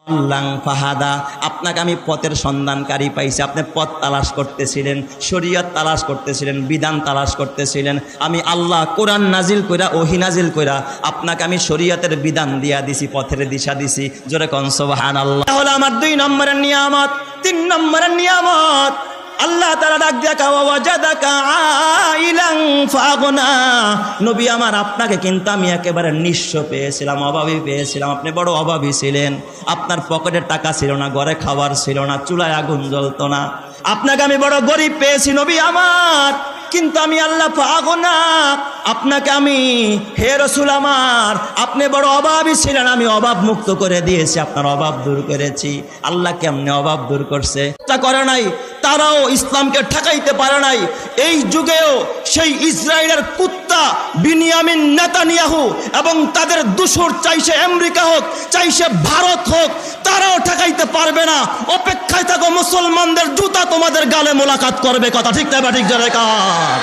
আল্লাহ ফাহাদা, আপনাকে আমি পথের সন্ধানকারী পাইছি। আপনি পথ তালাশ করতেছিলেন, শরীয়ত তালাশ করতেছিলেন, বিধান তালাশ করতেছিলেন। আমি আল্লাহ কোরআন নাজিল কইরা, ওহী নাজিল কইরা আপনাকে আমি শরীয়তের বিধান দিয়া দিছি, পথের দিশা দিছি। জোরে কোন সুবহানাল্লাহ। তাহলে আমার 2 নম্বরের নিয়ামত। 3 নম্বরের নিয়ামত, আল্লাহ তাআলা ডাক দিয়া কাওয়া ওয়াজাদাকা আইলান ফাগনা। নবী আমার, আপনাকে কিন্তু আমি একেবারে নিঃস্ব পেয়েছিলাম, অভাবী পেয়েছিলাম। আপনি বড় অভাবী ছিলেন, আপনার পকেটে টাকা ছিল না, ঘরে খাবার ছিল না, চুলায় আগুন জ্বলতো না। আপনাকে আমি বড় গরিব পেয়েছি নবী আমার, কিন্তু আমি আল্লাহ ফাগনা, আপনাকে আমি, হে রাসূল আমার, আপনি বড় অভাবী ছিলেন, আমি অভাব মুক্ত করে দিয়েছি, আপনার অভাব দূর করেছি। আল্লাহ কেমনে অভাব দূর করছে? তা করে নাই, তারাও ইসলামকে ঠেকাইতে পারে নাই। এই যুগেও সেই ইসরায়েলের কুত্তা বিনিয়ামিন নেতানিয়াহু এবং তাদের দূষর, চাইছে আমেরিকা হোক, চাইছে ভারত হোক, তারাও ঠেকাইতে পারবে না। অপেক্ষায় থাকো, মুসলমানদের জুতা তোমাদের গালে মোলাকাত করবে। কথা ঠিক না? ঠিক জোরে কার?